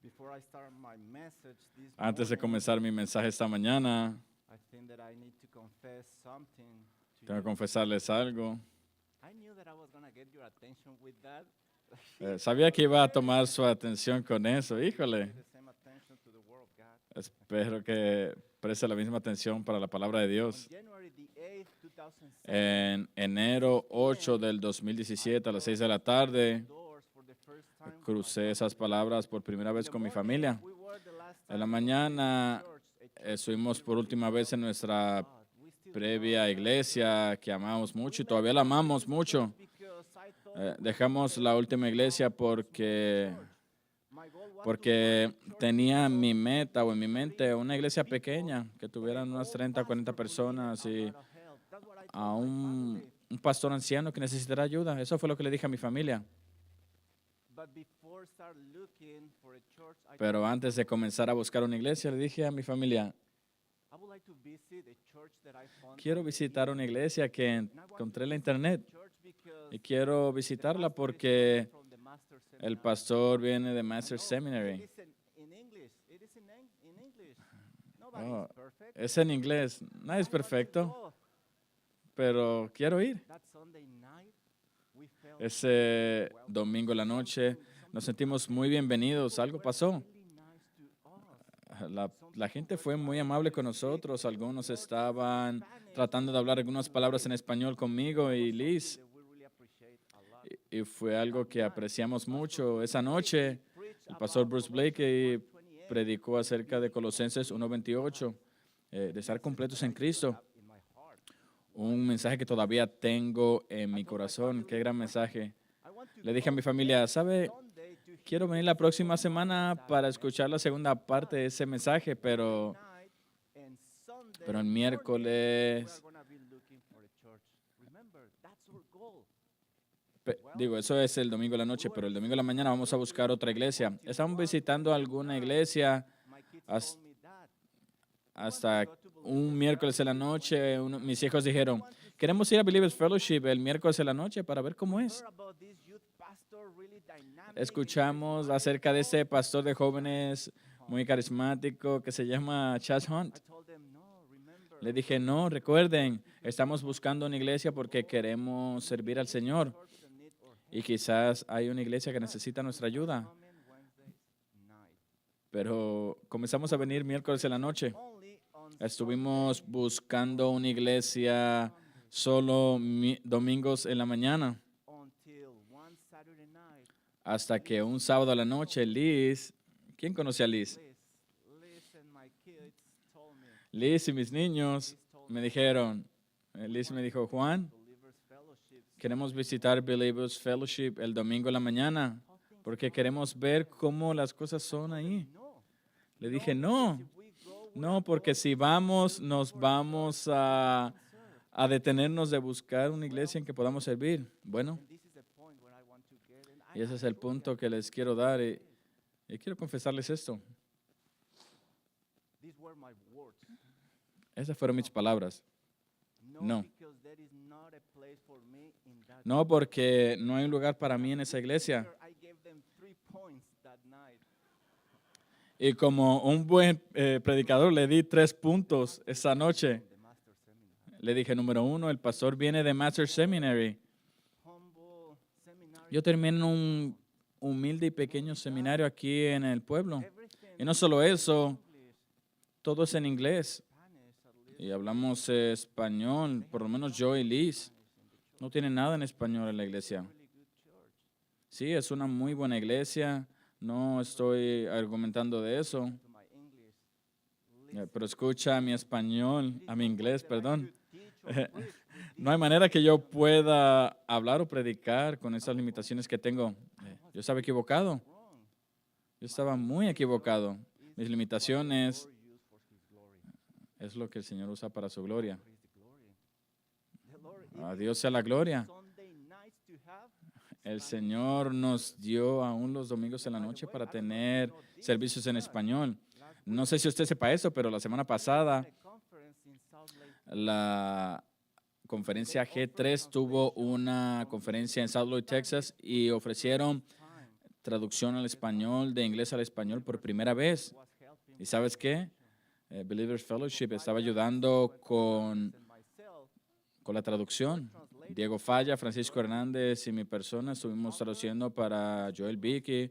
Before I start my message this Antes de morning, comenzar mi mensaje esta mañana, I think that I need to confess something to tengo que you. confesarles algo. I knew that I was going to get your attention with that. Sabía que iba a tomar su atención con eso. Pay Híjole, the same attention to the word of God. espero que preste la misma atención para la palabra de On Dios. January the 8th, 2007, En enero 8 del 2017 a las 6 de la tarde, doors for the first time with my crucé esas family. palabras por primera In vez the con mi morning, familia. we were the last En la time mañana in church, a church estuvimos we por really última vez en love nuestra God. We still previa love God. iglesia que amamos mucho y We todavía left la that amamos church mucho. because I thought we could Dejamos get la up última to iglesia small porque church. My goal was to porque plant a church tenía en in mi South Lake meta o en mi with mente 30 una iglesia people, pequeña que but tuvieran an unas old 30, 40 pastor who needed personas a y lot of help. That's what I a told my family. un pastor anciano que necesitará ayuda. Eso fue lo que le dije a mi familia. But before start looking for a church, I Pero told my antes de family, comenzar a buscar una iglesia, le dije a mi familia, I would like to visit a church that I found quiero on the visitar una internet. iglesia que And I want encontré to en la visit that internet church because y quiero the visitarla pastor is coming porque from the Master el Seminary. pastor viene de I Master know, Seminary. It is in English. It is in English. Nobody Oh, is perfect. es en inglés, nadie es I want to perfecto, go. pero quiero ir. That Sunday night, we felt Ese welcome. domingo en la noche nos Something sentimos muy bienvenidos, algo were pasó. really nice to us. La gente fue muy amable con nosotros, algunos estaban tratando de hablar algunas palabras en español conmigo y Liz, y fue algo que apreciamos mucho. Esa noche el pastor Bruce Blake predicó acerca de Colosenses 1:28, de estar completos en Cristo. Un mensaje que todavía tengo en mi corazón. Qué gran mensaje. Le dije a mi familia, ¿sabe? Quiero venir la próxima semana para escuchar la segunda parte de ese mensaje, pero el miércoles, digo, eso es el domingo en la noche, pero el domingo en la mañana vamos a buscar otra iglesia. Estamos visitando alguna iglesia hasta un miércoles en la noche. Mis hijos dijeron, queremos ir a Believers Fellowship el miércoles en la noche para ver cómo es. Escuchamos acerca de ese pastor de jóvenes muy carismático que se llama Chas Hunt. Le dije, no, recuerden, estamos buscando una iglesia porque queremos servir al Señor. Y quizás hay una iglesia que necesita nuestra ayuda. Pero comenzamos a venir miércoles en la noche. Estuvimos buscando una iglesia solo domingos en la mañana. Hasta que un sábado a la noche, Liz, ¿quién conoce a Liz? Liz y mis niños me dijeron, Liz me dijo, Juan, queremos visitar Believers Fellowship el domingo en la mañana porque queremos ver cómo las cosas son ahí. Le dije, no, porque si vamos, nos vamos a detenernos de buscar una iglesia en que podamos servir. Bueno, y ese es el punto que les quiero dar y quiero confesarles esto. Esas fueron mis palabras. No, porque no hay un lugar para mí en esa iglesia. Y como un buen predicador le di 3 puntos esa noche. Le dije, número 1, el pastor viene de Master Seminary. Yo terminé en un humilde y pequeño seminario aquí en el pueblo. Y no solo eso, todo es en inglés. Y hablamos español, por lo menos yo y Liz. No tiene nada en español en la iglesia. Sí, es una muy buena iglesia. No estoy argumentando de eso. Pero escucha a mi español, a mi inglés, perdón. No hay manera que yo pueda hablar o predicar con esas limitaciones que tengo. Yo estaba equivocado. Yo estaba muy equivocado. Mis limitaciones es lo que el Señor usa para su gloria. A Dios sea la gloria. El Señor nos dio aún los domingos en la noche para tener servicios en español. No sé si usted sepa eso, pero la semana pasada la conferencia G3 tuvo una conferencia en South Lake, Texas, y ofrecieron traducción al español, de inglés al español por primera vez. was helping ¿Y sabes qué? Believers Fellowship estaba ayudando con la traducción. Diego Falla, Francisco Hernández y mi persona estuvimos traduciendo para Joel Vicky,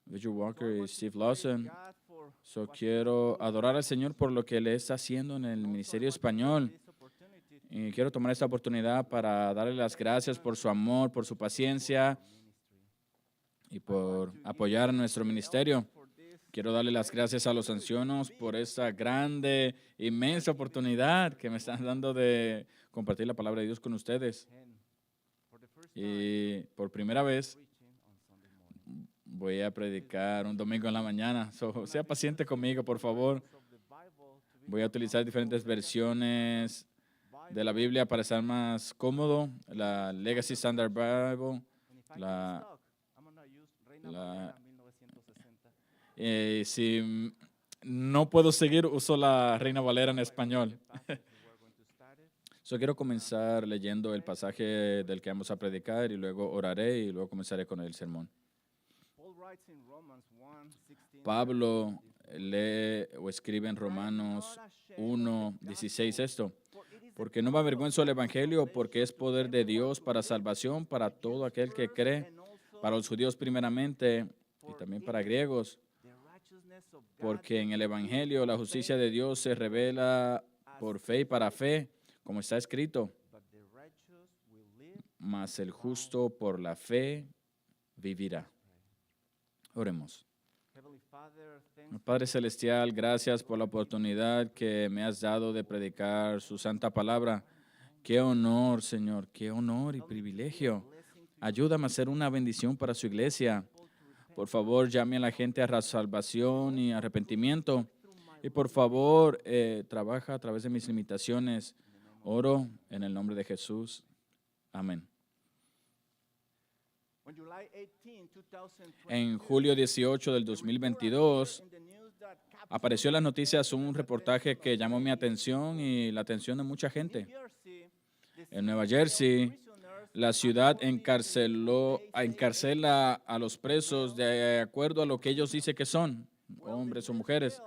Victor Walker y Steve Lawson. So, quiero adorar al Señor por lo que Él está haciendo en el ministerio español. Y quiero tomar esta oportunidad para darle las gracias por su amor, por su paciencia y por apoyar a nuestro ministerio. Quiero darle las gracias a los ancianos por esta grande, inmensa oportunidad que me están dando de compartir la palabra de Dios con ustedes. Y por primera vez voy a predicar un domingo en la mañana. So, sea paciente conmigo, por favor. Voy a utilizar diferentes versiones de la Biblia para estar más cómodo. La Legacy Standard Bible, si no puedo seguir, uso la Reina Valera en español. So, quiero comenzar leyendo el pasaje del que vamos a predicar y luego oraré y luego comenzaré con el sermón. Pablo lee o escribe en Romanos 1:16 esto: porque no me avergüenzo del Evangelio, porque es poder de Dios para salvación para todo aquel que cree, para los judíos primeramente y también para griegos. Porque en el Evangelio la justicia de Dios se revela por fe y para fe, como está escrito. Mas el justo por la fe vivirá. Oremos. Padre Celestial, gracias por la oportunidad que me has dado de predicar su santa palabra. Qué honor, Señor, qué honor y privilegio. Ayúdame a ser una bendición para su iglesia. Por favor, llame a la gente a la salvación y arrepentimiento. Y por favor, trabaja a través de mis limitaciones. Oro en el nombre de Jesús. Amén. En julio 18 del 2022, apareció en las noticias un reportaje que llamó mi atención y la atención de mucha gente. En Nueva Jersey, la ciudad encarcela a los presos de acuerdo a lo que ellos dicen que son, hombres o mujeres.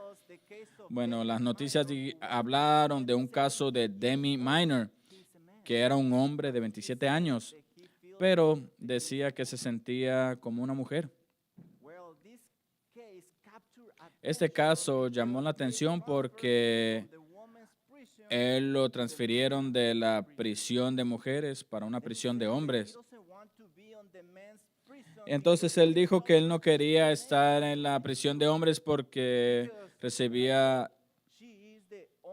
Bueno, las noticias hablaron de un caso de Demi Minor, que era un hombre de 27 años, pero decía que se sentía como una mujer. Este caso llamó la atención porque él lo transfirieron de la prisión de mujeres para una prisión de hombres. Entonces él dijo que él no quería estar en la prisión de hombres porque recibía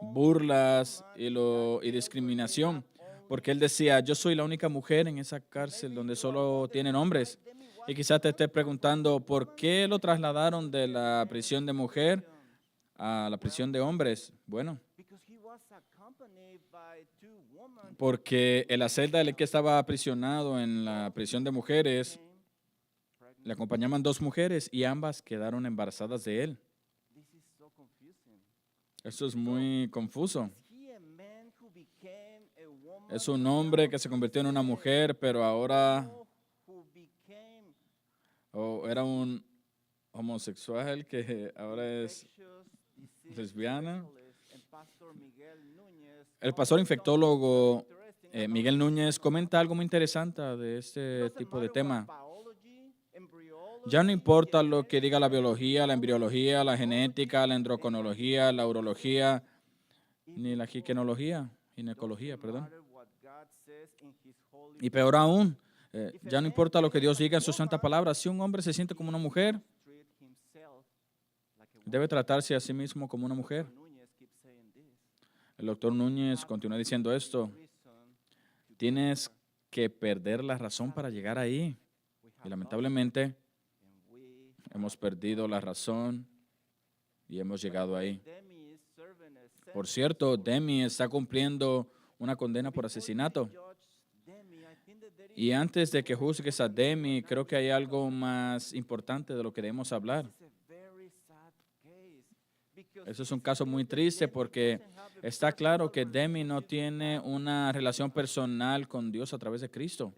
burlas y discriminación. Porque él decía, yo soy la única mujer en esa cárcel donde solo tienen hombres. Y quizás te estés preguntando, ¿por qué lo trasladaron de la prisión de mujer a la prisión de hombres? Bueno, porque en la celda del que estaba aprisionado en la prisión de mujeres, le acompañaban 2 mujeres y ambas quedaron embarazadas de él. Esto es muy confuso. Es un hombre que se convirtió en una mujer, pero ahora era un homosexual que ahora es lesbiana. El pastor infectólogo Miguel Núñez comenta algo muy interesante de este tipo de tema. Ya no importa lo que diga la biología, la embriología, la genética, la endocrinología, la urología, ni la ginecología, perdón. Y peor aún, ya no importa lo que Dios diga en su santa palabra. Si un hombre se siente como una mujer, debe tratarse a sí mismo como una mujer. El doctor Núñez continúa diciendo esto. Tienes que perder la razón para llegar ahí. Y lamentablemente, hemos perdido la razón y hemos llegado ahí. Por cierto, Demi está cumpliendo una condena por asesinato. Y antes de que juzgues a Demi, creo que hay algo más importante de lo que debemos hablar. Eso es un caso muy triste porque está claro que Demi no tiene una relación personal con Dios a través de Cristo.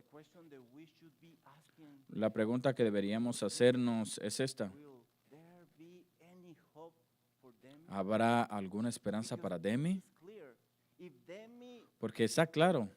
La pregunta que deberíamos hacernos es esta. Will there be any hope for Demi? ¿Habrá alguna esperanza para Demi? It's clear. If Demi Porque está claro,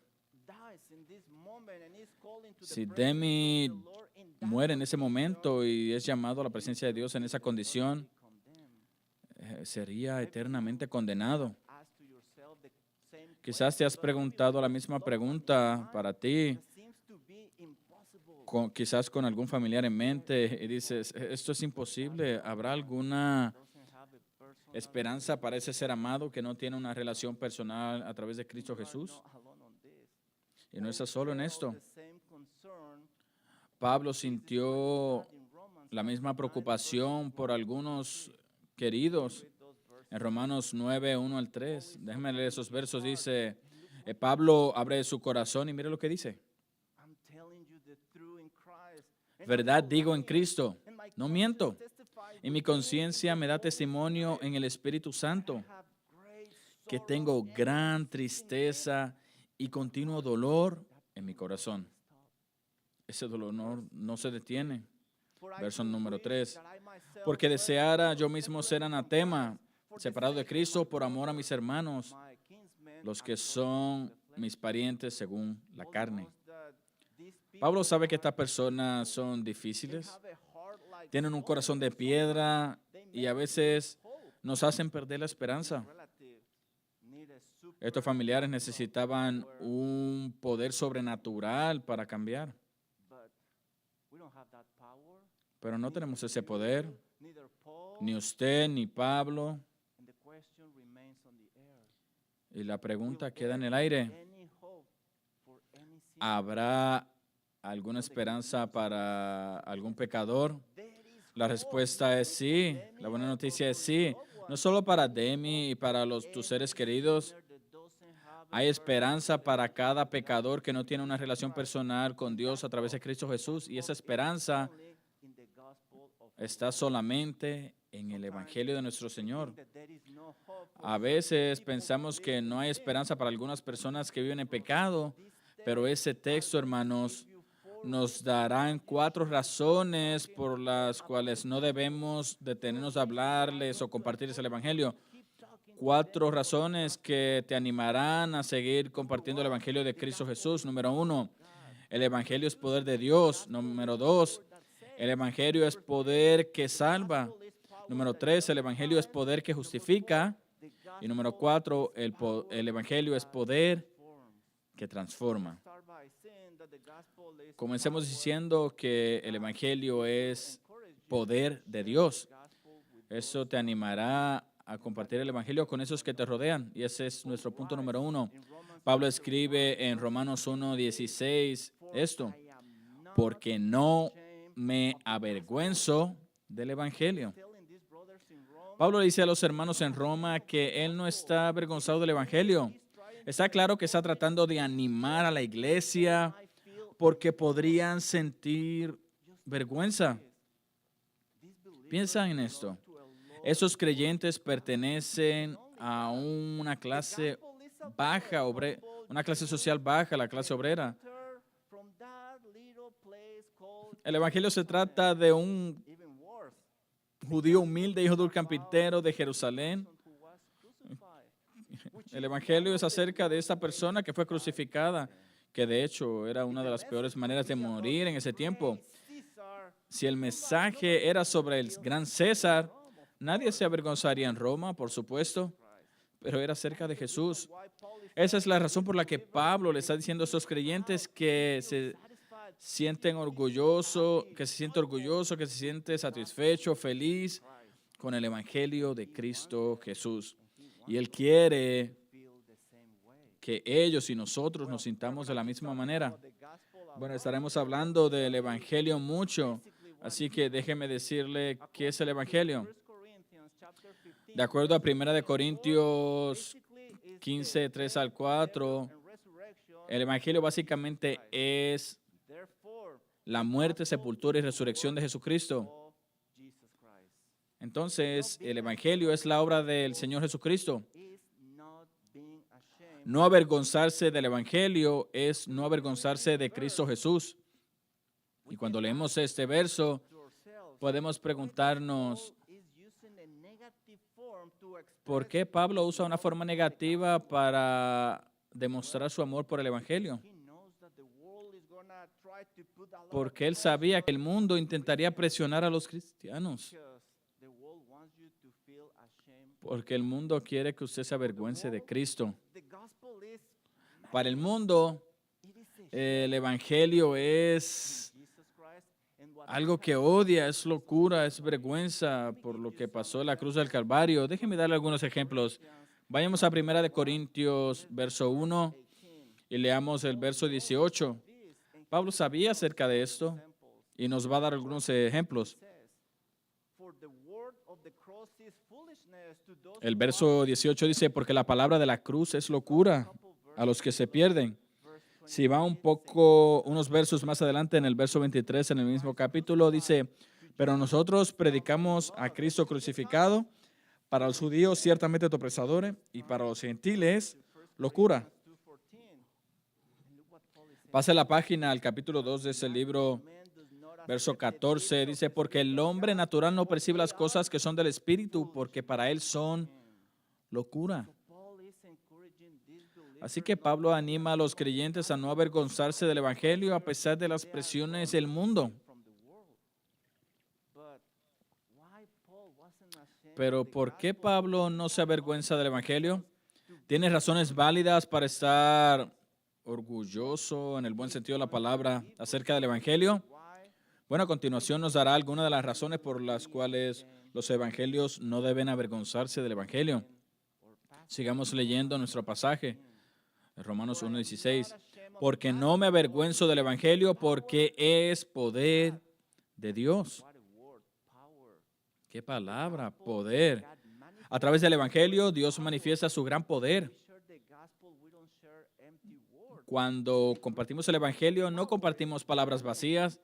dies in this moment and is called into the si presence Demi of the Lord in that muere en ese condition, momento y es llamado a la presencia de Dios en esa condición, condemned. sería eternamente condenado. Ask to yourself the same Quizás te has preguntado la misma pregunta para ti, that seems to be impossible. quizás con algún familiar en mente, y dices, esto es imposible. ¿Habrá alguna Doesn't have a personal esperanza para ese ser amado que no tiene una relación personal a través de Cristo Jesús? not alone on this. Y no está solo en esto. The same concern Pablo sintió in Romans la misma preocupación por algunos queridos. En Romanos 9, 1 al 3. Déjenme leer esos versos. Dice, Pablo abre su corazón y mire lo que dice. I'm telling you the truth in Christ. And Verdad I'm digo not en lying. Cristo, And my no conscience miento. testifies Y mi within conciencia me da the Holy testimonio Spirit en el Espíritu Santo I have great que sorrow tengo and gran exceeding tristeza y continuo dolor en mi corazón. Ese dolor no se detiene. For I Verso do número wish 3. that I myself Porque were deseara yo separated mismo from ser anatema, Christ for the separado de sake of Cristo my por amor a brothers, mis hermanos, my kinsmen los que according to son the flesh. mis parientes según la Paul carne. knows that these Pablo people sabe que are- estas personas son they difíciles, have a heart like tienen un stone, corazón de and piedra they y a make veces hope. nos hacen perder la esperanza. Relatives need a Estos familiares supernatural necesitaban power, un poder sobrenatural para cambiar, but we don't have that power. pero no tenemos ese poder, Neither Paul, ni usted ni Pablo, and the question remains on the air. y la Will pregunta there queda en el be aire. any hope for any sinner? ¿Habrá alguna esperanza para algún pecador? There is La hope, respuesta not es just sí. for La buena Demi, noticia but es for sí. your loved No ones. solo para Demi y para tus seres queridos. Sinner that doesn't have a Hay esperanza personal para relationship cada with God pecador que no tiene una through relación Christ. personal con Dios a través de Cristo Jesús. Y esa Hope is esperanza only in the gospel of está God. solamente en el Evangelio de nuestro Señor. Think that there is no hope for A some veces people pensamos who que live no in hay sin. esperanza para algunas personas que viven en pecado, This pero text ese texto, are going to hermanos, give you four nos darán 4 razones por las cuales no debemos detenernos a hablarles o compartirles el Evangelio. keep talking 4 razones que te animarán a seguir compartiendo el Evangelio de Cristo Jesús. Número 1, el Evangelio es poder de Dios. Número 2, el Evangelio es poder que salva. Número 3, el Evangelio es poder que justifica. Y número 4, el Evangelio es poder que transforma. Comencemos diciendo que el Evangelio es poder de Dios. Eso te animará a compartir el Evangelio con esos que te rodean. Y ese es nuestro punto número 1. Pablo escribe en Romanos 1:16 esto, porque no me avergüenzo del Evangelio. Pablo dice a los hermanos en Roma que él no está avergonzado del Evangelio. Está claro que está tratando de animar a la iglesia porque podrían sentir vergüenza. Piensa en esto. Esos creyentes pertenecen a una clase baja, una clase social baja, la clase obrera. El Evangelio se trata de un judío humilde, hijo de un carpintero de Jerusalén. El Evangelio es acerca de esta persona que fue crucificada, que de hecho era una de las peores maneras de morir en ese tiempo. Si el mensaje era sobre el gran César, nadie se avergonzaría en Roma, por supuesto, pero era acerca de Jesús. Esa es la razón por la que Pablo le está diciendo a esos creyentes que se sienten orgullosos, que se siente satisfecho, feliz con el Evangelio de Cristo Jesús. Y Él quiere que ellos y nosotros nos sintamos de la misma manera. Bueno, estaremos hablando del Evangelio mucho, así que déjeme decirle qué es el Evangelio. De acuerdo a 1 Corintios 15, 3 al 4, el Evangelio básicamente es la muerte, sepultura y resurrección de Jesucristo. Entonces, el Evangelio es la obra del Señor Jesucristo. No avergonzarse del Evangelio es no avergonzarse de Cristo Jesús. Y cuando leemos este verso, podemos preguntarnos, ¿por qué Pablo usa una forma negativa para demostrar su amor por el Evangelio? Porque él sabía que el mundo intentaría presionar a los cristianos. Porque el mundo quiere que usted se avergüence de Cristo. Para el mundo, el Evangelio es algo que odia, es locura, es vergüenza por lo que pasó en la cruz del Calvario. Déjenme darle algunos ejemplos. Vayamos a 1 Corintios, verso 1, y leamos el verso 18. Pablo sabía acerca de esto y nos va a dar algunos ejemplos. El verso 18 dice, porque la palabra de la cruz es locura a los que se pierden. Si va unos versos más adelante, en el verso 23, en el mismo capítulo, dice, pero nosotros predicamos a Cristo crucificado, para los judíos ciertamente tropezadoras y para los gentiles locura. Pase la página al capítulo 2 de ese libro, verso 14, dice, porque el hombre natural no percibe las cosas que son del Espíritu, porque para él son locura. Así que Pablo anima a los creyentes a no avergonzarse del Evangelio a pesar de las presiones del mundo. Pero ¿por qué Pablo no se avergüenza del Evangelio? ¿Tiene razones válidas para estar orgulloso, en el buen sentido de la palabra, acerca del Evangelio? Bueno, a continuación nos dará algunas de las razones por las cuales los evangelios no deben avergonzarse del Evangelio. Sigamos leyendo nuestro pasaje, Romanos 1:16. Porque no me avergüenzo del Evangelio, porque es poder de Dios. ¿Qué palabra? Poder. A través del Evangelio, Dios manifiesta su gran poder. Cuando compartimos el Evangelio, no compartimos palabras vacías.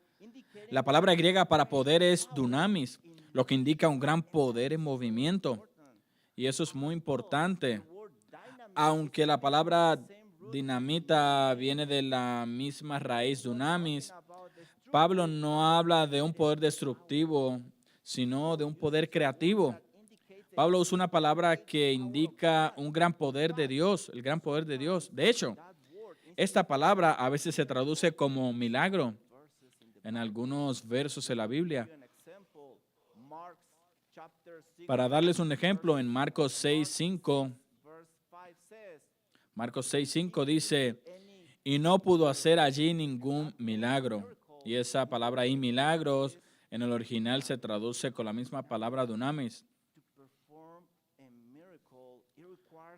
La palabra griega para poder es dunamis, lo que indica un gran poder en movimiento. Y eso es muy importante. Aunque la palabra dinamita viene de la misma raíz dunamis, Pablo no habla de un poder destructivo, sino de un poder creativo. Pablo usa una palabra que indica un gran poder de Dios, el gran poder de Dios. De hecho, esta palabra a veces se traduce como milagro en algunos versos de la Biblia. Para darles un ejemplo, en Marcos 6:5, dice, y no pudo hacer allí ningún milagro. Y esa palabra ahí, milagros, en el original se traduce con la misma palabra dunamis.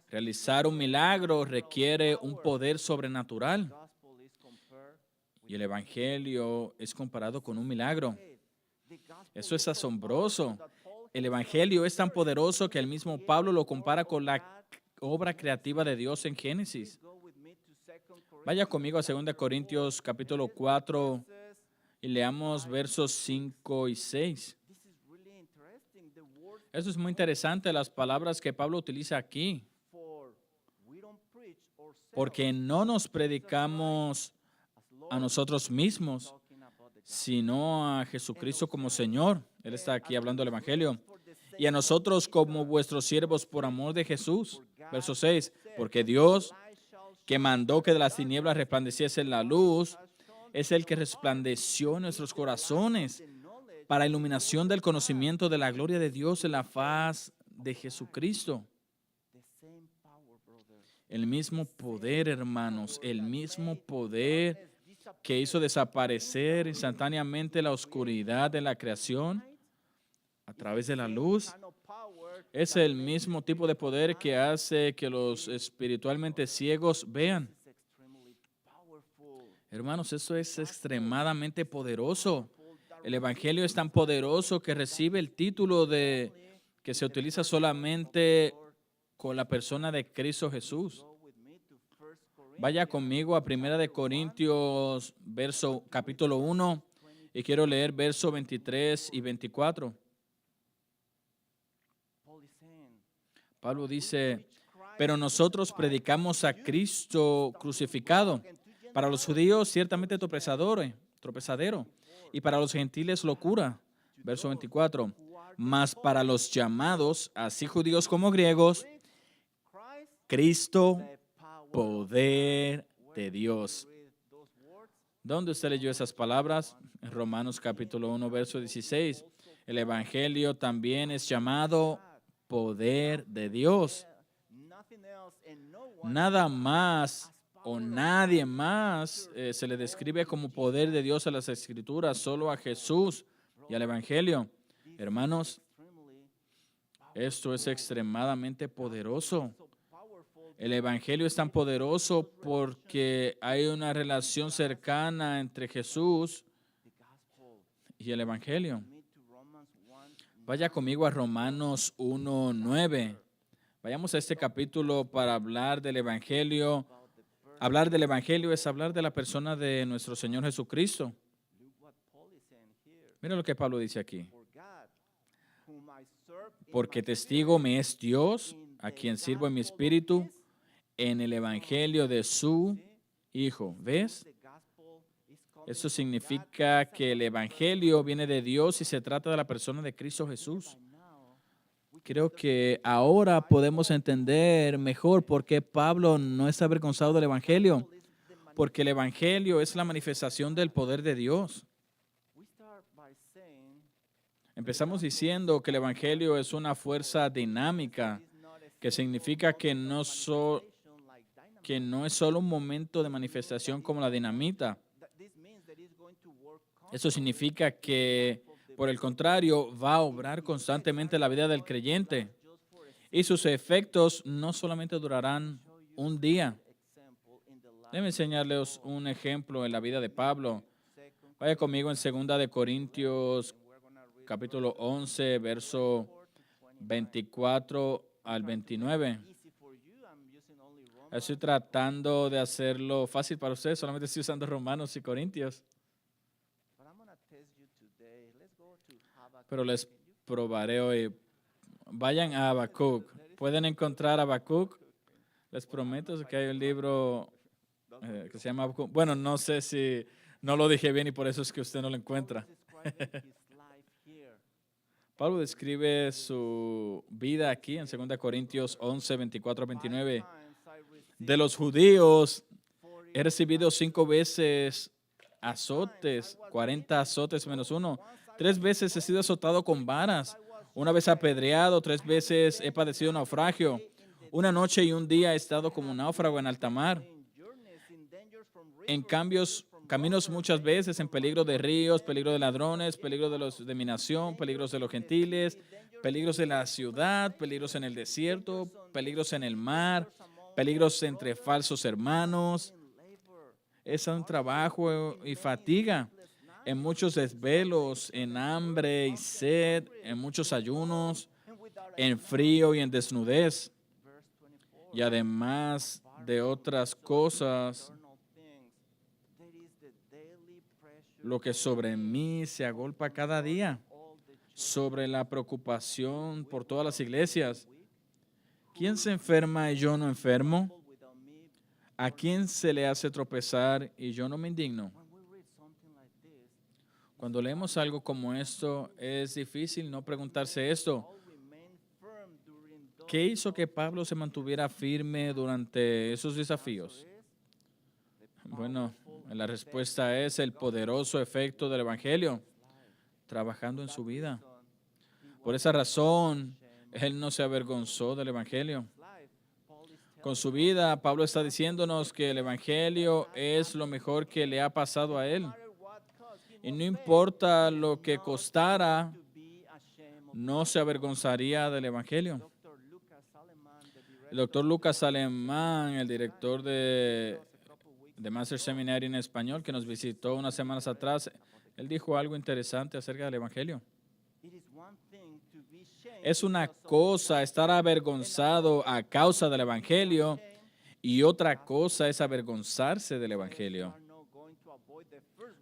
Realizar un milagro requiere un poder sobrenatural. Y el Evangelio es comparado con un milagro. Eso es asombroso. El Evangelio es tan poderoso que el mismo Pablo lo compara con la obra creativa de Dios en Génesis. Vaya conmigo a 2 Corintios capítulo 4 y leamos versos 5 y 6. Eso es muy interesante, las palabras que Pablo utiliza aquí. Porque no nos predicamos a nosotros mismos, sino a Jesucristo como Señor. Él está aquí hablando del Evangelio. Y a nosotros como vuestros siervos por amor de Jesús. Verso 6. Porque Dios, que mandó que de las tinieblas resplandeciese la luz, es el que resplandeció en nuestros corazones para iluminación del conocimiento de la gloria de Dios en la faz de Jesucristo. El mismo poder, hermanos, el mismo poder que hizo desaparecer instantáneamente la oscuridad de la creación a través de la luz, es el mismo tipo de poder que hace que los espiritualmente ciegos vean. Hermanos, eso es extremadamente poderoso. El Evangelio es tan poderoso que recibe el título de que se utiliza solamente con la persona de Cristo Jesús. Vaya conmigo a 1 Corintios, capítulo 1, y quiero leer versos 23 y 24. Pablo dice, pero nosotros predicamos a Cristo crucificado, para los judíos ciertamente tropezadero, y para los gentiles locura. Verso 24. Mas para los llamados, así judíos como griegos, Cristo, poder de Dios. ¿Dónde usted leyó esas palabras? En Romanos capítulo 1, verso 16. El Evangelio también es llamado poder de Dios. Nada más o nadie más se le describe como poder de Dios a las Escrituras, solo a Jesús y al Evangelio. Hermanos, esto es extremadamente poderoso. El Evangelio es tan poderoso porque hay una relación cercana entre Jesús y el Evangelio. Vaya conmigo a Romanos 1:9. Vayamos a este capítulo para hablar del Evangelio. Hablar del Evangelio es hablar de la persona de nuestro Señor Jesucristo. Mira lo que Pablo dice aquí. Porque testigo me es Dios, a quien sirvo en mi espíritu, en el Evangelio de su Hijo. ¿Ves? Eso significa que el Evangelio viene de Dios y se trata de la persona de Cristo Jesús. Creo que ahora podemos entender mejor por qué Pablo no está avergonzado del Evangelio. Porque el Evangelio es la manifestación del poder de Dios. Empezamos diciendo que el Evangelio es una fuerza dinámica, que significa que no es solo un momento de manifestación como la dinamita. Eso significa que, por el contrario, va a obrar constantemente la vida del creyente. Y sus efectos no solamente durarán un día. Déjenme enseñarles un ejemplo en la vida de Pablo. Vaya conmigo en 2 de Corintios, capítulo 11, verso 24 al 29. Estoy tratando de hacerlo fácil para ustedes, solamente estoy usando Romanos y Corintios. Pero les probaré hoy. Vayan a Habacuc. Pueden encontrar Habacuc. Les prometo que hay un libro que se llama Habacuc. Bueno, no sé si no lo dije bien y por eso es que usted no lo encuentra. Pablo describe su vida aquí en 2 Corintios 11, 24 a 29. De los judíos he recibido 5 veces azotes, 40 azotes menos 1. 3 veces he sido azotado con varas. 1 vez apedreado, 3 veces he padecido naufragio. 1 noche y un día he estado como un náufrago en alta mar. En caminos muchas veces, en peligro de ríos, peligro de ladrones, peligro de mi nación, peligros de los gentiles, peligros de la ciudad, peligros en el desierto, peligros en el mar, peligros entre falsos hermanos. Es un trabajo y fatiga, en muchos desvelos, en hambre y sed, en muchos ayunos, en frío y en desnudez. Y además de otras cosas, lo que sobre mí se agolpa cada día, sobre la preocupación por todas las iglesias. ¿Quién se enferma y yo no enfermo? ¿A quién se le hace tropezar y yo no me indigno? Cuando leemos algo como esto, es difícil no preguntarse esto. ¿Qué hizo que Pablo se mantuviera firme durante esos desafíos? Bueno, la respuesta es el poderoso efecto del Evangelio trabajando en su vida. Por esa razón, él no se avergonzó del Evangelio. Con su vida, Pablo está diciéndonos que el Evangelio es lo mejor que le ha pasado a él. Y no importa lo que costara, no se avergonzaría del Evangelio. El doctor Lucas Alemán, el director de Master Seminary en español, que nos visitó unas semanas atrás, él dijo algo interesante acerca del Evangelio. Es una cosa estar avergonzado a causa del Evangelio y otra cosa es avergonzarse del Evangelio.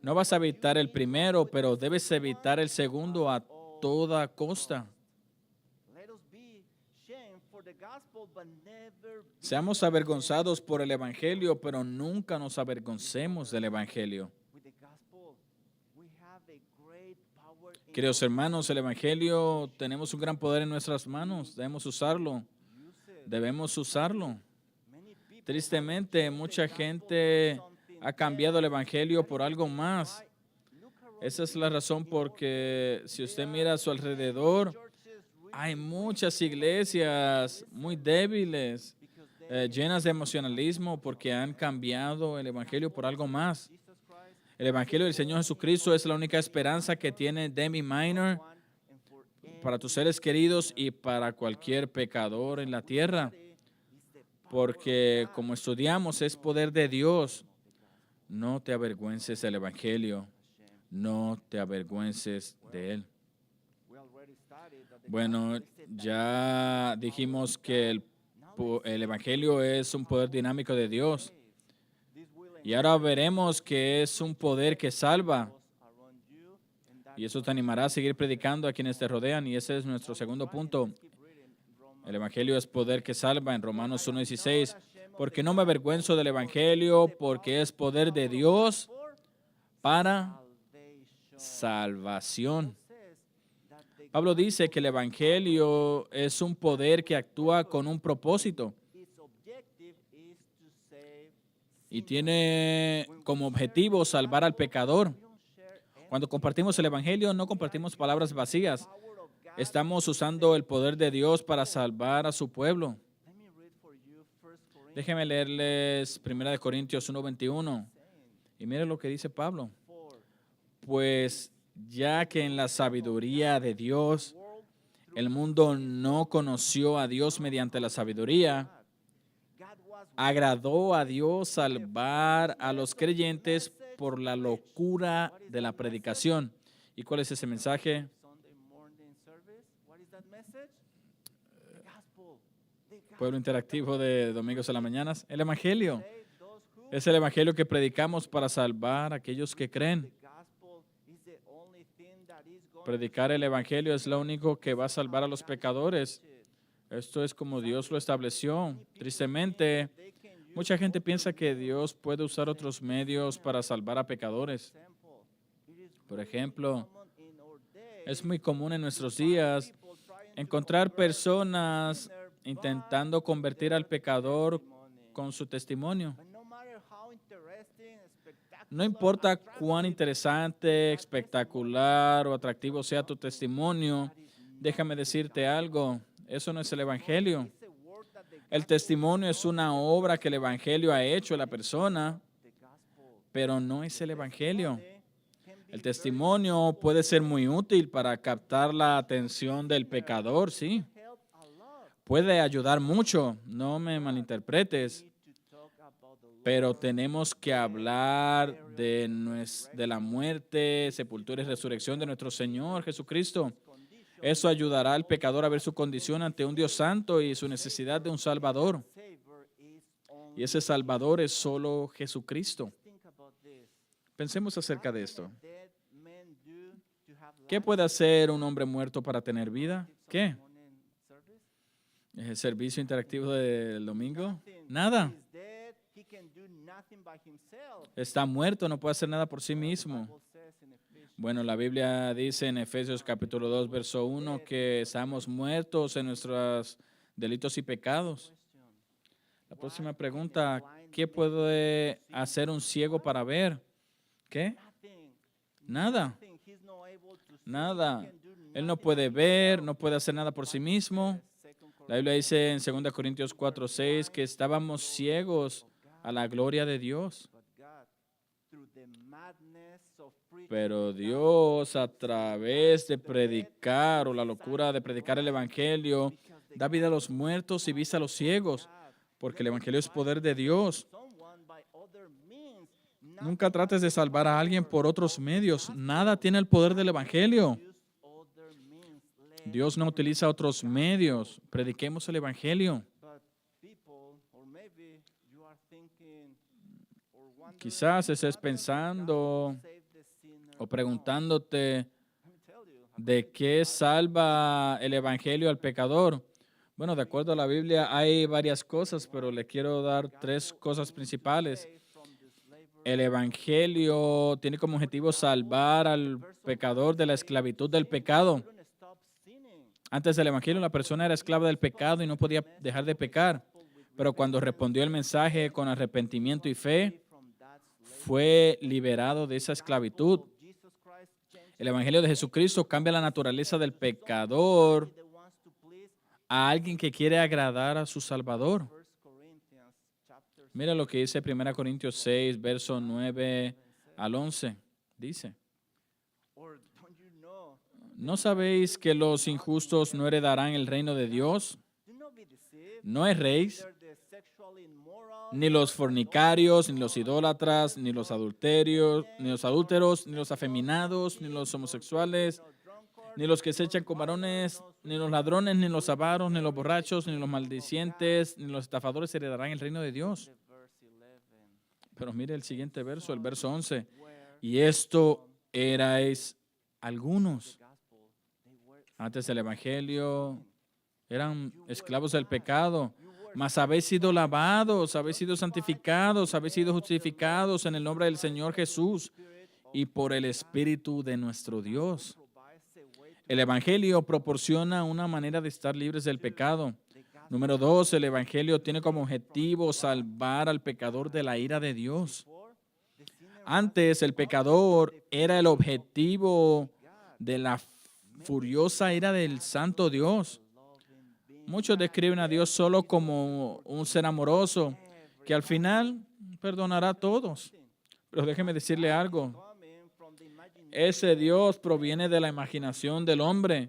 No vas a evitar el primero, pero debes evitar el segundo a toda costa. Seamos avergonzados por el Evangelio, pero nunca nos avergoncemos del Evangelio. Queridos hermanos, el Evangelio, tenemos un gran poder en nuestras manos. Debemos usarlo. Debemos usarlo. Tristemente, mucha gente ha cambiado el Evangelio por algo más. Esa es la razón porque si usted mira a su alrededor, hay muchas iglesias muy débiles, llenas de emocionalismo porque han cambiado el Evangelio por algo más. El Evangelio del Señor Jesucristo es la única esperanza que tiene Demi Minor para tus seres queridos y para cualquier pecador en la tierra. Porque como estudiamos, es poder de Dios. No te avergüences del Evangelio. No te avergüences de él. Bueno, ya dijimos que el Evangelio es un poder dinámico de Dios. Y ahora veremos que es un poder que salva. Y eso te animará a seguir predicando a quienes te rodean. Y ese es nuestro segundo punto. El Evangelio es poder que salva en Romanos 1:16. Porque no me avergüenzo del Evangelio, porque es poder de Dios para salvación. Pablo dice que el Evangelio es un poder que actúa con un propósito y tiene como objetivo salvar al pecador. Cuando compartimos el Evangelio, no compartimos palabras vacías. Estamos usando el poder de Dios para salvar a su pueblo. Déjenme leerles 1 Corintios 1:21. Y miren lo que dice Pablo. Pues ya que en la sabiduría de Dios, el mundo no conoció a Dios mediante la sabiduría, agradó a Dios salvar a los creyentes por la locura de la predicación. ¿Y cuál es ese mensaje? Pueblo interactivo de domingos a las mañanas. El Evangelio. Es el Evangelio que predicamos para salvar a aquellos que creen. Predicar el Evangelio es lo único que va a salvar a los pecadores. Esto es como Dios lo estableció. Tristemente, mucha gente piensa que Dios puede usar otros medios para salvar a pecadores. Por ejemplo, es muy común en nuestros días encontrar personas intentando convertir al pecador con su testimonio. No importa cuán interesante, espectacular o atractivo sea tu testimonio, déjame decirte algo, eso no es el Evangelio. El testimonio es una obra que el Evangelio ha hecho a la persona, pero no es el Evangelio. El testimonio puede ser muy útil para captar la atención del pecador, sí. Puede ayudar mucho, no me malinterpretes, pero tenemos que hablar de la muerte, sepultura y resurrección de nuestro Señor Jesucristo. Eso ayudará al pecador a ver su condición ante un Dios santo y su necesidad de un Salvador. Y ese Salvador es solo Jesucristo. Pensemos acerca de esto. ¿Qué puede hacer un hombre muerto para tener vida? ¿Qué? ¿El servicio interactivo del domingo? Nada. Está muerto, no puede hacer nada por sí mismo. Bueno, la Biblia dice en Efesios capítulo 2, verso 1, que estamos muertos en nuestros delitos y pecados. La próxima pregunta, ¿qué puede hacer un ciego para ver? ¿Qué? Nada. Nada. Él no puede ver, no puede hacer nada por sí mismo. La Biblia dice en 2 Corintios 4:6 que estábamos ciegos a la gloria de Dios. Pero Dios, a través de predicar o la locura de predicar el Evangelio, da vida a los muertos y vista a los ciegos, porque el Evangelio es poder de Dios. Nunca trates de salvar a alguien por otros medios. Nada tiene el poder del Evangelio. Dios no utiliza otros medios. Prediquemos el Evangelio. Quizás estés pensando o preguntándote de qué salva el Evangelio al pecador. Bueno, de acuerdo a la Biblia hay varias cosas, pero le quiero dar tres cosas principales. El Evangelio tiene como objetivo salvar al pecador de la esclavitud del pecado. Antes del Evangelio, la persona era esclava del pecado y no podía dejar de pecar. Pero cuando respondió el mensaje con arrepentimiento y fe, fue liberado de esa esclavitud. El Evangelio de Jesucristo cambia la naturaleza del pecador a alguien que quiere agradar a su Salvador. Mira lo que dice 1 Corintios 6, verso 9 al 11. Dice, ¿no sabéis que los injustos no heredarán el reino de Dios? No erréis, ni los fornicarios, ni los idólatras, ni los adúlteros, ni los afeminados, ni los homosexuales, ni los que se echan con varones, ni los ladrones, ni los avaros, ni los borrachos, ni los maldicientes, ni los estafadores heredarán el reino de Dios. Pero mire el siguiente verso, el verso 11. Y esto erais algunos. Antes del Evangelio eran esclavos del pecado, mas habéis sido lavados, habéis sido santificados, habéis sido justificados en el nombre del Señor Jesús y por el Espíritu de nuestro Dios. El Evangelio proporciona una manera de estar libres del pecado. Número 2, el Evangelio tiene como objetivo salvar al pecador de la ira de Dios. Antes, el pecador era el objetivo de la furiosa ira del Santo Dios. Muchos describen a Dios solo como un ser amoroso que al final perdonará a todos. Pero déjeme decirle algo. Ese Dios proviene de la imaginación del hombre,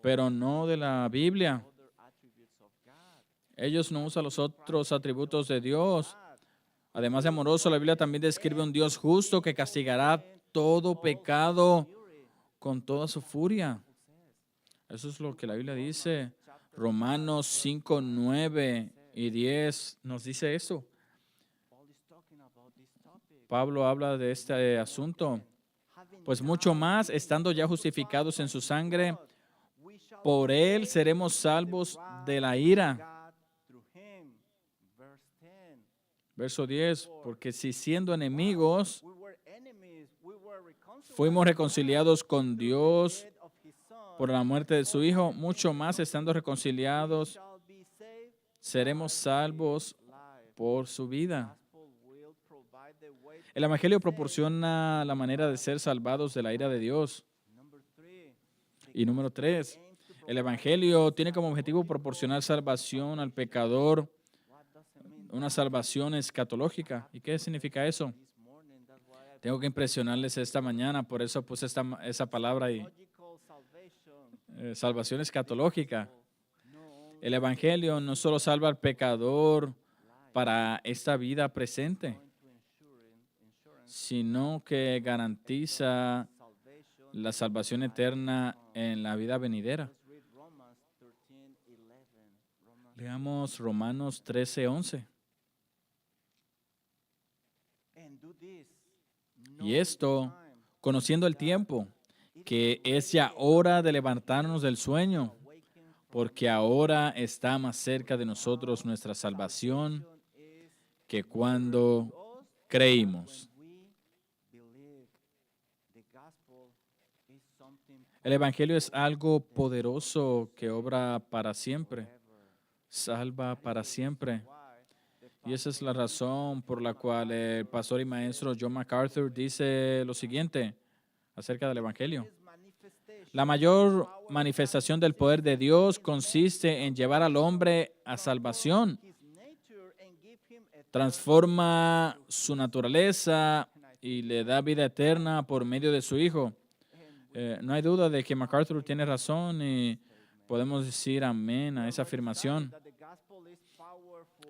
pero no de la Biblia. Ellos no usan los otros atributos de Dios. Además de amoroso, la Biblia también describe un Dios justo que castigará todo pecado con toda su furia. Eso es lo que la Biblia dice. Romanos 5, 9 y 10 nos dice eso. Pablo habla de este asunto. Pues mucho más, estando ya justificados en su sangre, por él seremos salvos de la ira. Verso 10, porque si siendo enemigos, fuimos reconciliados con Dios por la muerte de su Hijo, mucho más estando reconciliados, seremos salvos por su vida. El Evangelio proporciona la manera de ser salvados de la ira de Dios. Y número 3, el Evangelio tiene como objetivo proporcionar salvación al pecador, una salvación escatológica. ¿Y qué significa eso? Tengo que impresionarles esta mañana, por eso puse esa palabra ahí. Salvación escatológica. El Evangelio no solo salva al pecador para esta vida presente, sino que garantiza la salvación eterna en la vida venidera. Leamos Romanos 13, 11. Y esto, conociendo el tiempo, que es ya hora de levantarnos del sueño, porque ahora está más cerca de nosotros nuestra salvación que cuando creímos. El Evangelio es algo poderoso que obra para siempre, salva para siempre. Y esa es la razón por la cual el pastor y maestro John MacArthur dice lo siguiente acerca del Evangelio. La mayor manifestación del poder de Dios consiste en llevar al hombre a salvación. Transforma su naturaleza y le da vida eterna por medio de su Hijo. No hay duda de que MacArthur tiene razón y podemos decir amén a esa afirmación.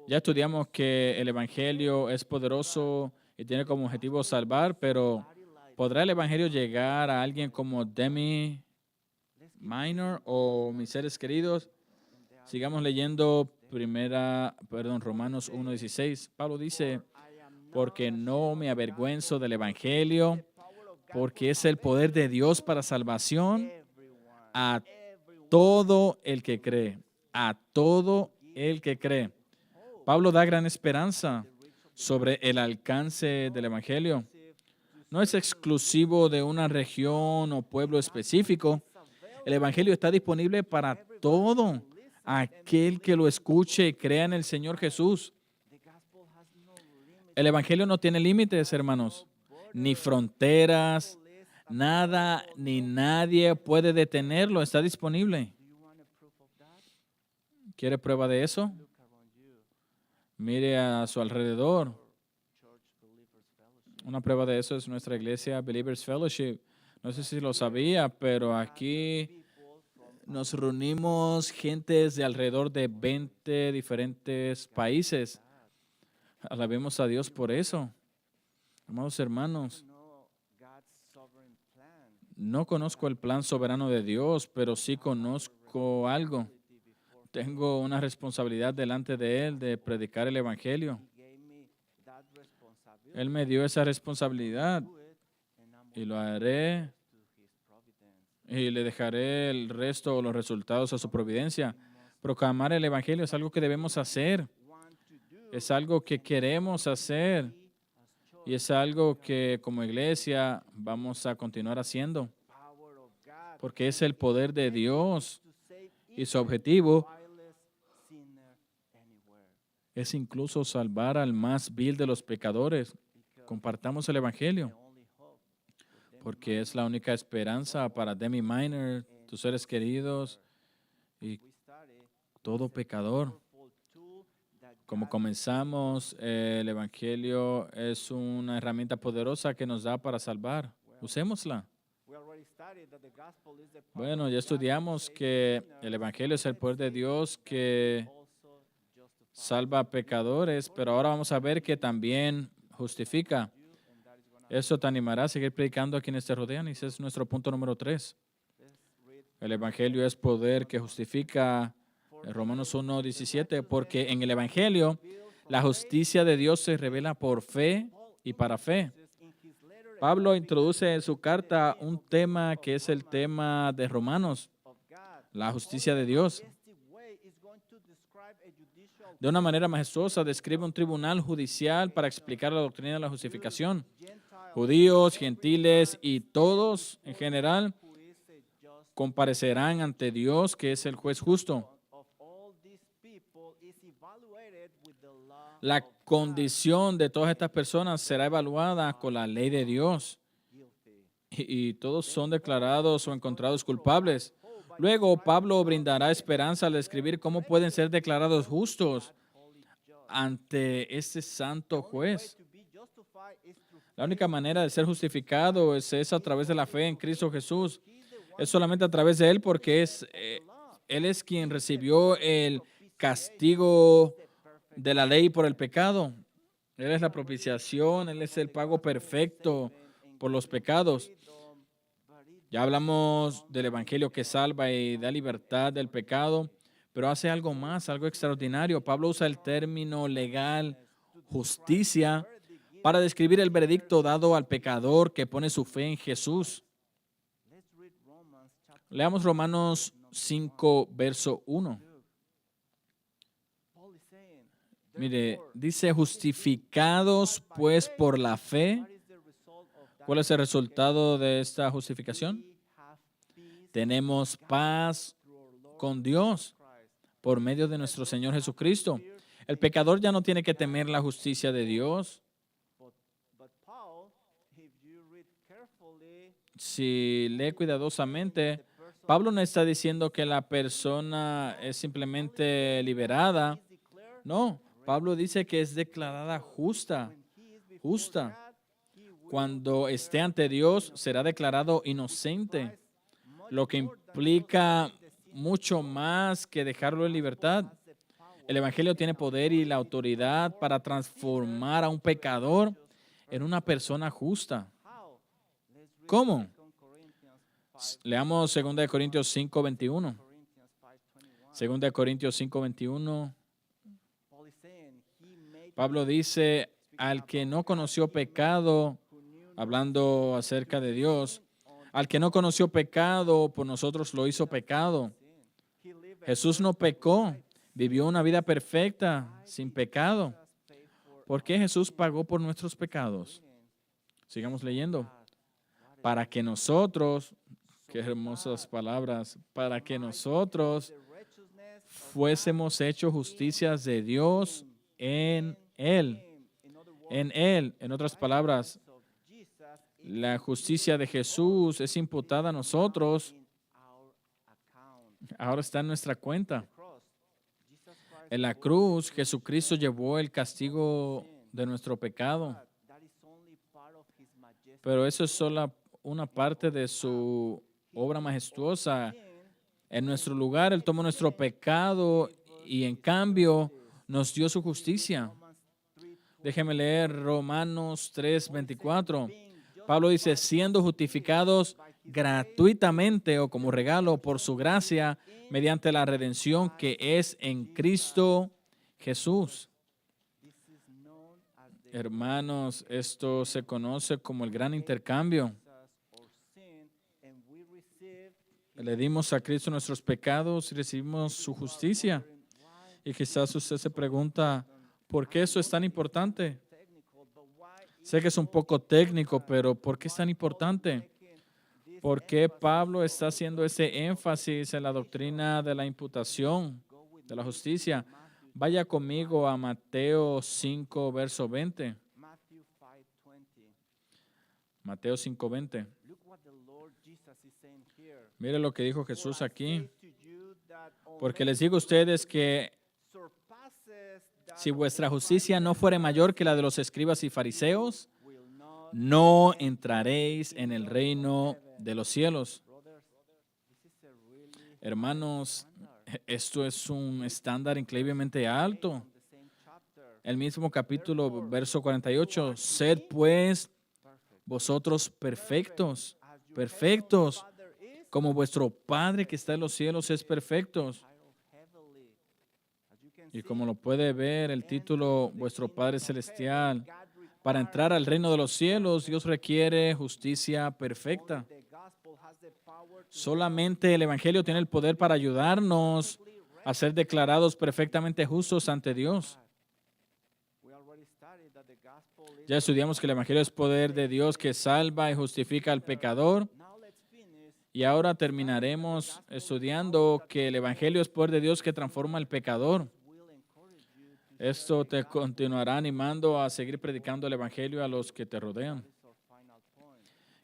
Ya estudiamos que el Evangelio es poderoso y tiene como objetivo salvar, pero ¿podrá el Evangelio llegar a alguien como Demi Minor o mis seres queridos? Sigamos leyendo Romanos 1:16. Pablo dice, porque no me avergüenzo del Evangelio, porque es el poder de Dios para salvación a todo el que cree, a todo el que cree. Pablo da gran esperanza. sobre el alcance del Evangelio. No es exclusivo de una región o pueblo específico. El Evangelio está disponible para todo aquel que lo escuche y crea en el Señor Jesús. El Evangelio no tiene límites, hermanos, ni fronteras, nada ni nadie puede detenerlo. Está disponible. ¿Quiere prueba de eso? Mire a su alrededor. Una prueba de eso es nuestra iglesia Believers Fellowship. No sé si lo sabía, pero aquí nos reunimos gentes de alrededor de 20 diferentes países. Alabemos a Dios por eso. Amados hermanos, no conozco el plan soberano de Dios, pero sí conozco algo. Tengo una responsabilidad delante de Él de predicar el Evangelio. Él me dio esa responsabilidad y lo haré y le dejaré el resto o los resultados a su providencia. Proclamar el Evangelio es algo que debemos hacer. Es algo que queremos hacer y es algo que como iglesia vamos a continuar haciendo porque es el poder de Dios y su objetivo es incluso salvar al más vil de los pecadores. Compartamos el Evangelio, porque es la única esperanza para Demi Minor, tus seres queridos y todo pecador. Como comenzamos, el Evangelio es una herramienta poderosa que nos da para salvar. Usémosla. Bueno, ya estudiamos que el Evangelio es el poder de Dios que salva a pecadores, pero ahora vamos a ver que también justifica. Eso te animará a seguir predicando a quienes te rodean y ese es nuestro punto número 3. El Evangelio es poder que justifica. Romanos 1:17, porque en el Evangelio la justicia de Dios se revela por fe y para fe. Pablo introduce en su carta un tema que es el tema de Romanos, la justicia de Dios. De una manera majestuosa describe un tribunal judicial para explicar la doctrina de la justificación. Judíos, gentiles y todos en general comparecerán ante Dios, que es el juez justo. La condición de todas estas personas será evaluada con la ley de Dios y todos son declarados o encontrados culpables. Luego, Pablo brindará esperanza al describir cómo pueden ser declarados justos ante este santo juez. La única manera de ser justificado es a través de la fe en Cristo Jesús. Es solamente a través de Él porque Él es quien recibió el castigo de la ley por el pecado. Él es la propiciación, Él es el pago perfecto por los pecados. Ya hablamos del Evangelio que salva y da libertad del pecado, pero hace algo más, algo extraordinario. Pablo usa el término legal justicia para describir el veredicto dado al pecador que pone su fe en Jesús. Leamos Romanos 5, verso 1. Mire, dice, justificados pues por la fe. ¿Cuál es el resultado de esta justificación? Tenemos paz con Dios por medio de nuestro Señor Jesucristo. El pecador ya no tiene que temer la justicia de Dios. Si lee cuidadosamente, Pablo no está diciendo que la persona es simplemente liberada. No, Pablo dice que es declarada justa. Cuando esté ante Dios, será declarado inocente, lo que implica mucho más que dejarlo en libertad. El Evangelio tiene poder y la autoridad para transformar a un pecador en una persona justa. ¿Cómo? Leamos 2 Corintios 5, 21. 2 Corintios 5, 21. Pablo dice, al que no conoció pecado, hablando acerca de Dios, al que no conoció pecado, por nosotros lo hizo pecado. Jesús no pecó, vivió una vida perfecta, sin pecado. ¿Por qué Jesús pagó por nuestros pecados? Sigamos leyendo. Para que nosotros, qué hermosas palabras, para que nosotros fuésemos hechos justicias de Dios en Él. En Él, en otras palabras, la justicia de Jesús es imputada a nosotros. Ahora está en nuestra cuenta. En la cruz, Jesucristo llevó el castigo de nuestro pecado. Pero eso es solo una parte de su obra majestuosa. En nuestro lugar, Él tomó nuestro pecado y en cambio nos dio su justicia. Déjeme leer Romanos 3:24. Pablo dice, siendo justificados gratuitamente o como regalo por su gracia, mediante la redención que es en Cristo Jesús. Hermanos, esto se conoce como el gran intercambio. Le dimos a Cristo nuestros pecados y recibimos su justicia. Y quizás usted se pregunta, ¿por qué eso es tan importante? Sé que es un poco técnico, pero ¿por qué es tan importante? ¿Por qué Pablo está haciendo ese énfasis en la doctrina de la imputación, de la justicia? Vaya conmigo a Mateo 5, verso 20. Mateo 5:20. Mire lo que dijo Jesús aquí. Porque les digo a ustedes que si vuestra justicia no fuere mayor que la de los escribas y fariseos, no entraréis en el reino de los cielos. Hermanos, esto es un estándar increíblemente alto. El mismo capítulo, verso 48, sed pues vosotros perfectos, perfectos, como vuestro Padre que está en los cielos es perfecto. Y como lo puede ver, el título, vuestro Padre Celestial, para entrar al reino de los cielos, Dios requiere justicia perfecta. Solamente el Evangelio tiene el poder para ayudarnos a ser declarados perfectamente justos ante Dios. Ya estudiamos que el Evangelio es poder de Dios que salva y justifica al pecador. Y ahora terminaremos estudiando que el Evangelio es poder de Dios que transforma al pecador. Esto te continuará animando a seguir predicando el Evangelio a los que te rodean.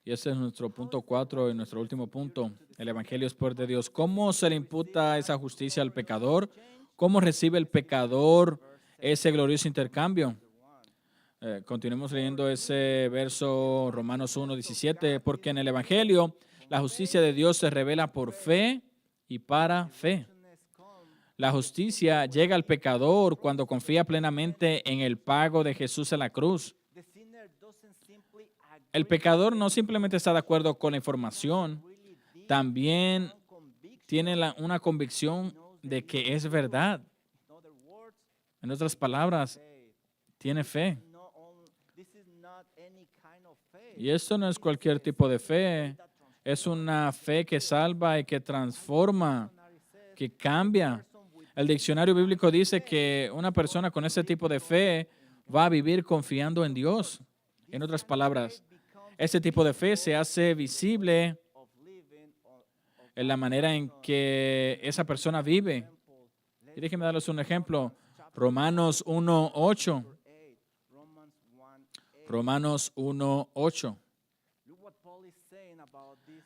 Y ese es nuestro punto 4 y nuestro último punto. El Evangelio es poder de Dios. ¿Cómo se le imputa esa justicia al pecador? ¿Cómo recibe el pecador ese glorioso intercambio? Continuemos leyendo ese verso Romanos 1:17. Porque en el Evangelio la justicia de Dios se revela por fe y para fe. La justicia llega al pecador cuando confía plenamente en el pago de Jesús en la cruz. El pecador no simplemente está de acuerdo con la información, también tiene una convicción de que es verdad. En otras palabras, tiene fe. Y esto no es cualquier tipo de fe, es una fe que salva y que transforma, que cambia. El diccionario bíblico dice que una persona con ese tipo de fe va a vivir confiando en Dios. En otras palabras, ese tipo de fe se hace visible en la manera en que esa persona vive. Y déjenme darles un ejemplo. Romanos 1:8. Romanos 1:8.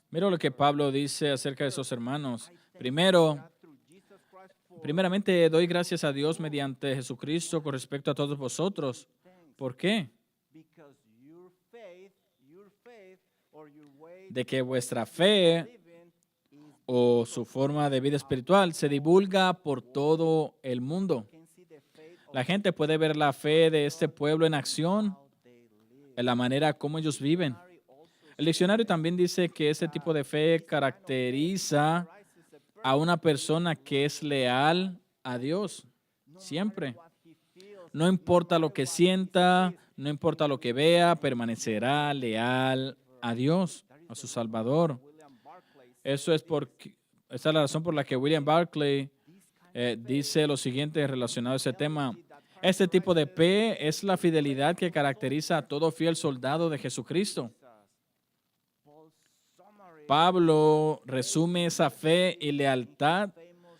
Mira lo que Pablo dice acerca de esos hermanos. Primeramente, doy gracias a Dios mediante Jesucristo con respecto a todos vosotros. ¿Por qué? De que vuestra fe o su forma de vida espiritual se divulga por todo el mundo. La gente puede ver la fe de este pueblo en acción, en la manera como ellos viven. El diccionario también dice que ese tipo de fe caracteriza a una persona que es leal a Dios, siempre. No importa lo que sienta, no importa lo que vea, permanecerá leal a Dios, a su Salvador. Esa es la razón por la que William Barclay dice lo siguiente relacionado a ese tema. Este tipo de fe es la fidelidad que caracteriza a todo fiel soldado de Jesucristo. Pablo resume esa fe y lealtad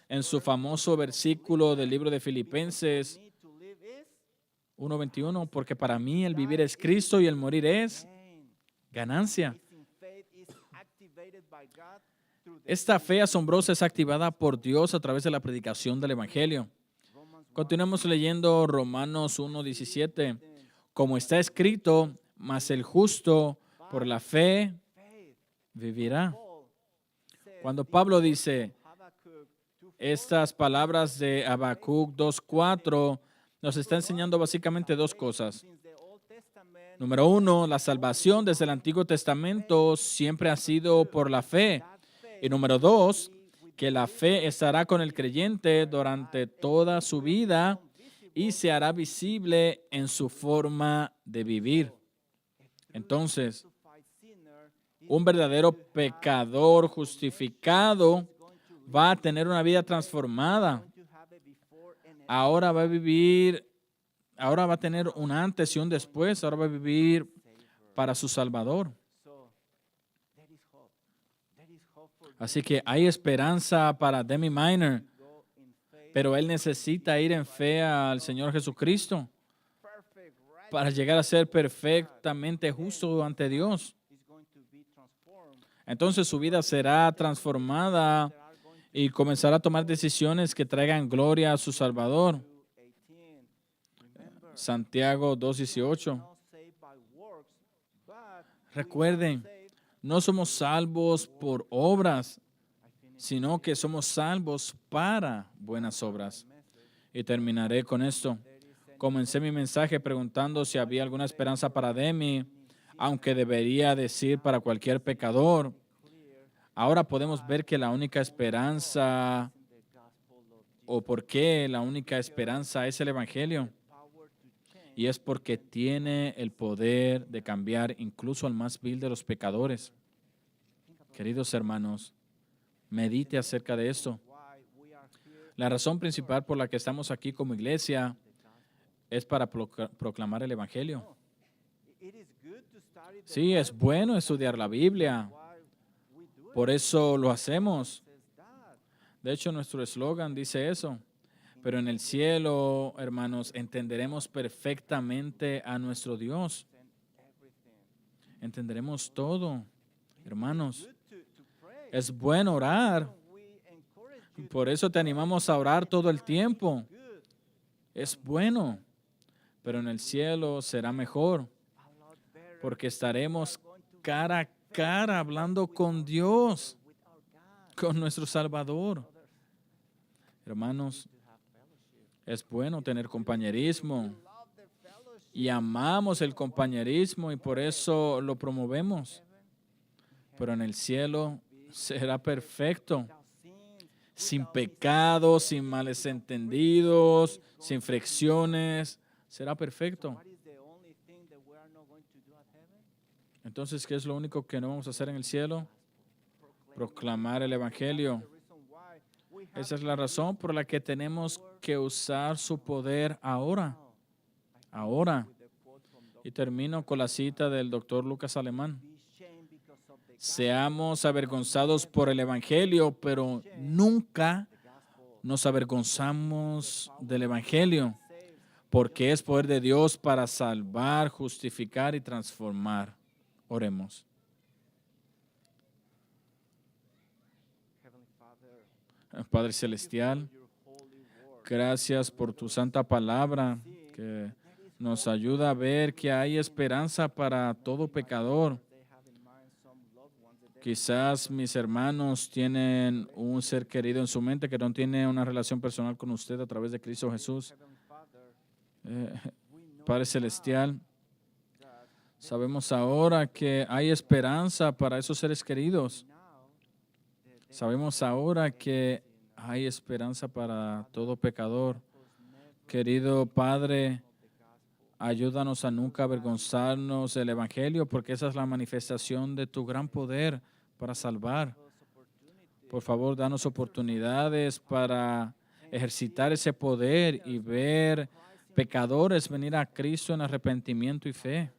en su famoso versículo del libro de Filipenses 1:21, porque para mí el vivir es Cristo y el morir es ganancia. Esta fe asombrosa es activada por Dios a través de la predicación del Evangelio. Continuamos leyendo Romanos 1:17. Como está escrito, mas el justo por la fe vivirá. Cuando Pablo dice estas palabras de Habacuc 2:4, nos está enseñando básicamente dos cosas. Número uno, la salvación desde el Antiguo Testamento siempre ha sido por la fe. Y número dos, que la fe estará con el creyente durante toda su vida y se hará visible en su forma de vivir. Entonces, un verdadero pecador justificado va a tener una vida transformada. Ahora va a tener un antes y un después. Ahora va a vivir para su Salvador. Así que hay esperanza para Demi Minor, pero él necesita ir en fe al Señor Jesucristo para llegar a ser perfectamente justo ante Dios. Entonces su vida será transformada y comenzará a tomar decisiones que traigan gloria a su Salvador. Santiago 2:18. Recuerden, no somos salvos por obras, sino que somos salvos para buenas obras. Y terminaré con esto. Comencé mi mensaje preguntando si había alguna esperanza para Demi, aunque debería decir para cualquier pecador. Ahora podemos ver que la única esperanza, o por qué la única esperanza es el Evangelio. Y es porque tiene el poder de cambiar incluso al más vil de los pecadores. Queridos hermanos, medite acerca de esto. La razón principal por la que estamos aquí como iglesia es para proclamar el Evangelio. Sí, es bueno estudiar la Biblia. Por eso lo hacemos. De hecho, nuestro eslogan dice eso. Pero en el cielo, hermanos, entenderemos perfectamente a nuestro Dios. Entenderemos todo, hermanos. Es bueno orar. Por eso te animamos a orar todo el tiempo. Es bueno, pero en el cielo será mejor, porque estaremos cara a cara hablando con Dios, con nuestro Salvador. Hermanos, es bueno tener compañerismo y amamos el compañerismo y por eso lo promovemos. Pero en el cielo será perfecto, sin pecados, sin males entendidos, sin fricciones, será perfecto. Entonces, ¿qué es lo único que no vamos a hacer en el cielo? Proclamar el Evangelio. Esa es la razón por la que tenemos que usar su poder ahora. Ahora. Y termino con la cita del doctor Lucas Alemán. Seamos avergonzados por el Evangelio, pero nunca nos avergonzamos del Evangelio, porque es poder de Dios para salvar, justificar y transformar. Oremos. Padre Celestial, gracias por tu santa palabra que nos ayuda a ver que hay esperanza para todo pecador. Quizás mis hermanos tienen un ser querido en su mente que no tiene una relación personal con usted a través de Cristo Jesús. Padre Celestial, sabemos ahora que hay esperanza para esos seres queridos. Sabemos ahora que hay esperanza para todo pecador. Querido Padre, ayúdanos a nunca avergonzarnos del Evangelio, porque esa es la manifestación de tu gran poder para salvar. Por favor, danos oportunidades para ejercitar ese poder y ver pecadores venir a Cristo en arrepentimiento y fe.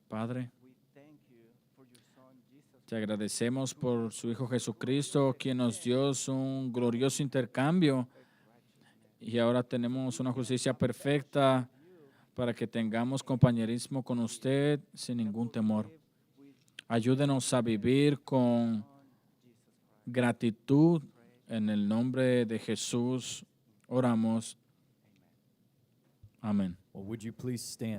Padre, we thank you for your Son, Jesus. te agradecemos por su Hijo Jesucristo, quien nos dio un glorioso intercambio y ahora tenemos una justicia perfecta para que tengamos compañerismo con usted sin ningún temor. Ayúdenos a vivir con gratitud. En el nombre de Jesús oramos. Amén. Well, would you please stand?